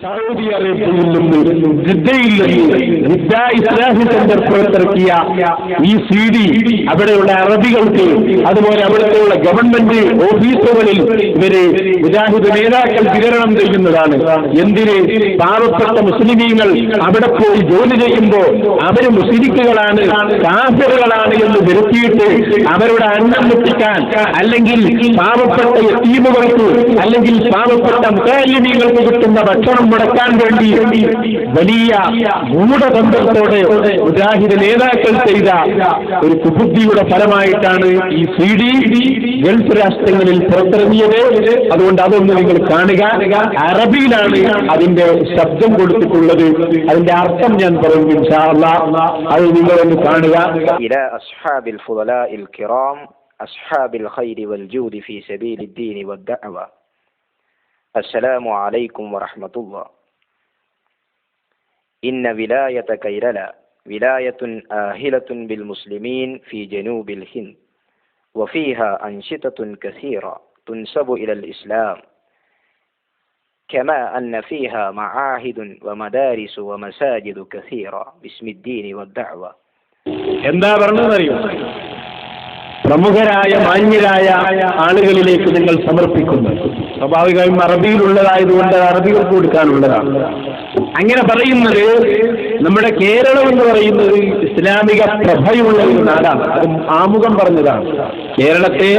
Saudi അറേബ്യയിൽ നിന്ന് ജിദ്ദയിൽ നിന്ന് ഇസ്ലാഹി സെന്റർ പുറത്തിറക്കിയ ഈ CD അവിടെയുള്ള അറബികൾക്ക് അതുപോലെ അവിടുത്തെയുള്ള ഗവൺമെന്റ് ഓഫീസുകളിൽ ഇവര് മുജാഹിദ് നേതാക്കൾ വിതരണം ചെയ്യുന്നതാണ്. എന്തിന്? പാവപ്പെട്ട മുസ്ലിമീങ്ങൾ അവിടെ പോയി ജോലി ചെയ്യുമ്പോൾ അവര് മുസ്ലിക്കുകളാണ്, കാഫിറുകളാണ് എന്ന് വരുത്തിയിട്ട് അവരുടെ അന്നം മുട്ടിക്കാൻ, അല്ലെങ്കിൽ പാവപ്പെട്ട യതീമുകൾക്ക് അല്ലെങ്കിൽ പാവപ്പെട്ട മുതല്ലിമീങ്ങൾക്ക് കിട്ടുന്ന ഭക്ഷണം മുടക്കാൻ വേണ്ടി വലിയ ഗൂഢതന്ത്രത്തോടെ മുജാഹിദ് നേതാക്കൾ ചെയ്ത ഒരു കുബുദ്ധിയുടെ ഫലമായിട്ടാണ് ഈ CD ഗൾഫ് രാഷ്ട്രങ്ങളിൽ പുറത്തിറങ്ങിയത്. അതുകൊണ്ട് അതൊന്ന് നിങ്ങൾ കാണുക. അറബിയിലാണ് അതിന്റെ ശബ്ദം കൊടുത്തിട്ടുള്ളത്. അതിന്റെ അർത്ഥം ഞാൻ പറയും ഇൻഷാ അല്ലാഹ്. അത് നിങ്ങളൊന്ന് കാണുക. ഇലാ അസ്ഹാബിൽ ഫുദലാഇൽ കിറാം അസ്ഹാബിൽ ഖൈരി വൽ ജൂദി ഫീ സബീലിദ് ദീനി വദ്ദഅവ. അസ്സലാമു അലൈക്കും വറഹ്മത്തുള്ളാഹ്. ഇന്ന വിലായത കൈരല വിലായത്തുൻ ആഹിലത്തുൻ ബിൽ മുസ്ലിമീൻ ഫീ ജനൂബിൽ ഹിന്ദ് വഫീഹാ അൻശിതത്തുൻ കസീറ തുൻസബു ഇലൽ ഇസ്ലാം كما أن فيها معاهد ومدارس ومساجد كثيرة باسم الدين والدعوة. എന്താ പറഞ്ഞതെന്നറിയോ? പ്രമുഖരായ മാന്യരായ ആളുകളിലേക്ക് നിങ്ങൾ സമർപ്പിക്കുന്നു. സ്വാഭാവികമായും അറബിയിലുള്ളതായതുകൊണ്ട് അറബികൾക്ക് കൊടുക്കാനുള്ളതാണ്. അങ്ങനെ പറയുന്നത് നമ്മുടെ കേരളം എന്ന് പറയുന്നത് ഇസ്ലാമിക പ്രഭയുള്ള ഒരു നാടാണ്. അത് ആമുഖം പറഞ്ഞതാണ്. കേരളത്തെ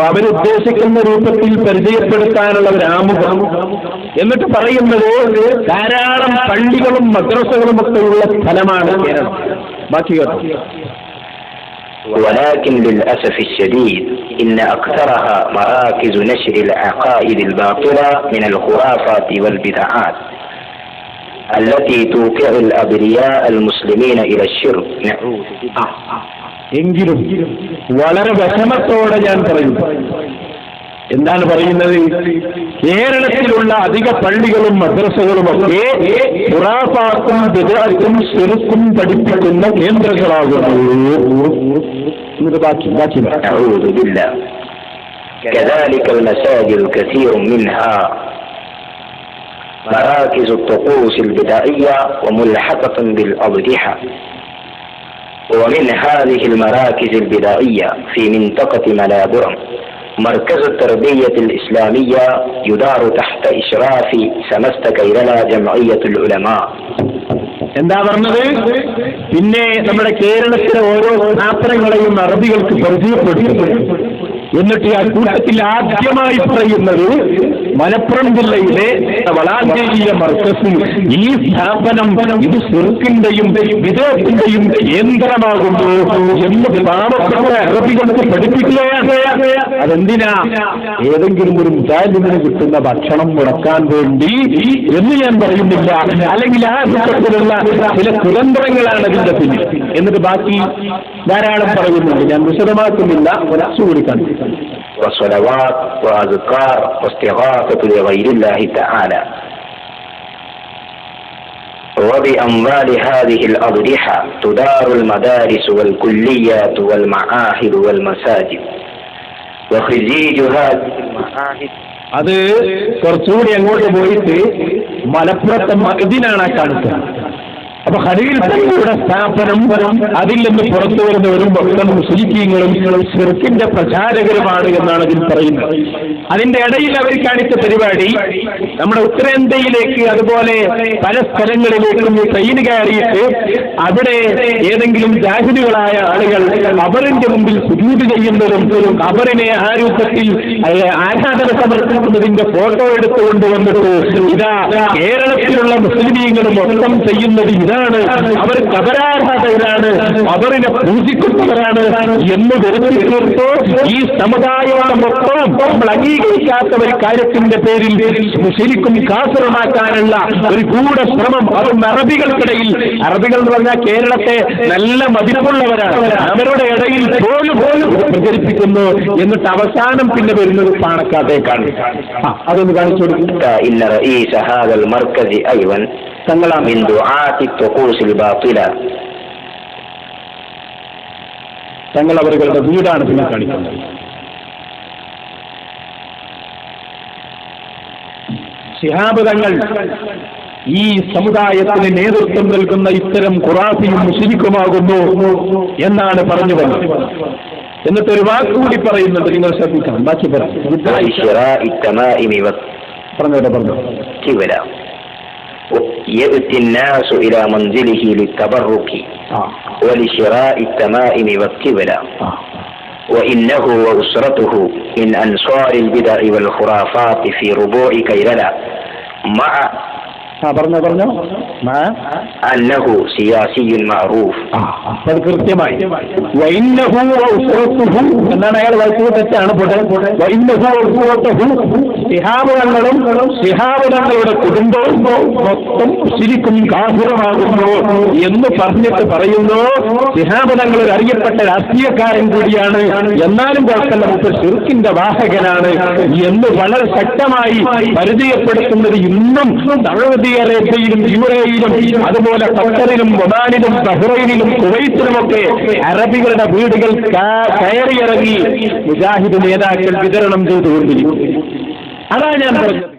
അവരുദ്ദേശിക്കുന്ന രൂപത്തിൽ പരിചയപ്പെടുത്താനുള്ള ഒരു ആമുഖം. എന്നിട്ട് പറയുന്നത് ധാരാളം പള്ളികളും മദ്രസകളും ഒക്കെ ഉള്ള സ്ഥലമാണ് കേരളം. ബാക്കി കേട്ടോ. ولكن للأسف الشديد إن أكثرها مراكز نشر العقائد الباطلة من الخرافات والبدعات التي توقع الأبرياء المسلمين إلى الشرك. نعوذ بالله. എങ്കിലും വളരെ വിഷമത്തോടെ ഞാൻ പറയുന്നു. എന്താണ് പറയുന്നത്? കേരളത്തിലുള്ള അധിക പള്ളികളും മദ്രസകളും ഒക്കെ ഖുറാഫാത്തും ബിദ്അത്തും ശിർക്കും പഠിപ്പിക്കുന്ന കേന്ദ്രങ്ങളാകുന്നു. نعوذ بالله. كذلك المساجد كثير منها مراكز الطقوس البدائية وملحقة بالأضرحة. ومن هذه المراكز البدائية في منطقة ملابورم مركز التربية الإسلامية يدار تحت إشراف سمست كيرلا جمعية العلماء. എന്താ പറഞ്ഞത്? പിന്നെ നമ്മുടെ കേരളത്തിലെ ഓരോ സ്ഥാപനങ്ങളെയും അറബികൾക്ക് പരിചയപ്പെടുത്തുന്നു. എന്നിട്ട് ആ കൂട്ടത്തിൽ ആദ്യമായി പറയുന്നത് മലപ്പുറം ജില്ലയിലെ വളാഞ്ചേരിയിലെ മർക്കസിൽ ഈ സ്ഥാപനം ഇത് ശിർക്കിന്റെയും വിദേഹത്തിന്റെയും കേന്ദ്രമാകുന്നു എന്ന് പാവപ്പെട്ട അറബികൾക്ക് പഠിപ്പിക്കുകയാണ്. അതെന്തിനാ? ഏതെങ്കിലും ഒരു മുജാഹിദിന് കിട്ടുന്ന ഭക്ഷണം മുടക്കാൻ വേണ്ടി എന്ന് ഞാൻ പറയുന്നില്ല, അല്ലെങ്കിൽ ആ രൂപത്തിലുള്ള ചില കുതന്ത്രങ്ങളാണ് അതിന്റെ പിന്നിൽ. എന്നിട്ട് ബാക്കി ധാരാളം പറയുന്നുണ്ട്. ഞാൻ വിശദമാക്കുന്നില്ല. ഒരാഴ്ച കൂടി കണ്ടു. وصلوات وأذكار واستغاثة لغير الله تعالى. وبأموال هذه الأضرحة تدار المدارس والكليات والمعاهد والمساجد. وخزيج هذه المعاهد അത് കുറച്ചുകൂടി അങ്ങോട്ട് പോയിട്ട് മലപ്പുറത്തെ മഅ്ദിനാണ് കാണിക്കുന്നത്. അപ്പൊ ഖലീൽ പള്ളിയുടെ സ്ഥാപനം അതിൽ നിന്ന് പുറത്തു വരുന്നവരും മൊത്തം മുസ്ലിമീങ്ങളും ശിർക്കിന്റെ പ്രചാരകരുമാണ് എന്നാണ് അതിൽ പറയുന്നത്. അതിന്റെ ഇടയിൽ അവർ കാണിച്ച പരിപാടി നമ്മുടെ ഉത്തരേന്ത്യയിലേക്ക് അതുപോലെ പല സ്ഥലങ്ങളിലേക്കും ട്രെയിൻ കയറിയിട്ട് അവിടെ ഏതെങ്കിലും ജാഹിദുകളായ ആളുകൾ അവരിന്റെ മുമ്പിൽ സുജൂദ് ചെയ്യുന്നതും അവരിനെ ആ രൂപത്തിൽ ആരാധന സമർപ്പിക്കുന്നതിന്റെ ഫോട്ടോ എടുത്തുകൊണ്ട് വന്നിട്ട് ഇതാ കേരളത്തിലുള്ള മുസ്ലിമീങ്ങളും മൊത്തം ചെയ്യുന്നത് ഇതാണ്, അവർ കബരാരാധകരാണ്, അവരിനെ പൂജിക്കുന്നവരാണ് എന്ന് വരുത്തി തീർത്ത് ഈ സമുദായത്തെ മൊത്തം നമ്മൾ അംഗീകരിക്കാത്ത ഒരു കാര്യത്തിന്റെ പേരിൽ ശരിക്കും കാസറമാക്കാനുള്ള ഒരു ഗൂഢശ്രമം അതും അറബികൾക്കിടയിൽ. അറബികൾ എന്ന് പറഞ്ഞാൽ കേരളത്തെ നല്ല മതിപ്പുള്ളവരാണ്, അവരുടെ ഇടയിൽ പോലും പ്രചരിപ്പിക്കുന്നു. എന്നിട്ട് അവസാനം പിന്നെ വരുന്നത് പാണക്കാട്ടേക്കാണ്. അതൊന്ന് കാണിച്ചു കൊടുക്കും. തങ്ങളാം തങ്ങൾ അവരുടെ വീടാണ് പിന്നെ കാണിക്കുന്നത്. ശിഹാബ് തങ്ങൾ ഈ സമുദായത്തിന് നേതൃത്വം നൽകുന്ന ഇത്തരം ഖുറാഫിയും മുശ്രിക്കുമാകുന്നു എന്നാണ് പറഞ്ഞു വന്നത്. എന്നിട്ട് ഒരു വാക്കുകൂടി പറയുന്നുണ്ട്, നിങ്ങൾ ശ്രദ്ധിക്കണം. ബാക്കി പറഞ്ഞു. يأتي الناس إلى منزله للتبرك ولشراء التمائم والكبلة وإنه وأسرته من أنصار البدع والخرافات في ربوع كيللا مع أنه سياسي معروف. കൃത്യമായി എന്നാണ് അയാൾ വായിച്ചത്, തെറ്റാണ്. ശിഹാബുകളുടെ കുടുംബവും മൊത്തം ശിരിക്കും കാഫിറുമാകുന്നു എന്ന് പറഞ്ഞിട്ട് പറയുന്നു. ശിഹാബുകൾ ഒരു അറിയപ്പെട്ട രാഷ്ട്രീയക്കാരൻ കൂടിയാണ്, എന്നാലും കുഴപ്പമില്ല ശിർക്കിന്റെ വാഹകനാണ് എന്ന് വളരെ ശക്തമായി പരിചയപ്പെടുത്തുന്നത് ഇന്നും സൗദി അറേബ്യയിലും യുഎഇയിലും അതുപോലെ ഖത്തറിലും ഒമാനിലും ബഹ്റൈനിലും കുവൈത്തിലുമൊക്കെ അറബികളുടെ വീടുകൾ കയറിയിറങ്ങി മുജാഹിദ് നേതാക്കൾ വിതരണം ചെയ്തുകൊണ്ടിരിക്കും. അതാ ഞാൻ പറഞ്ഞത്.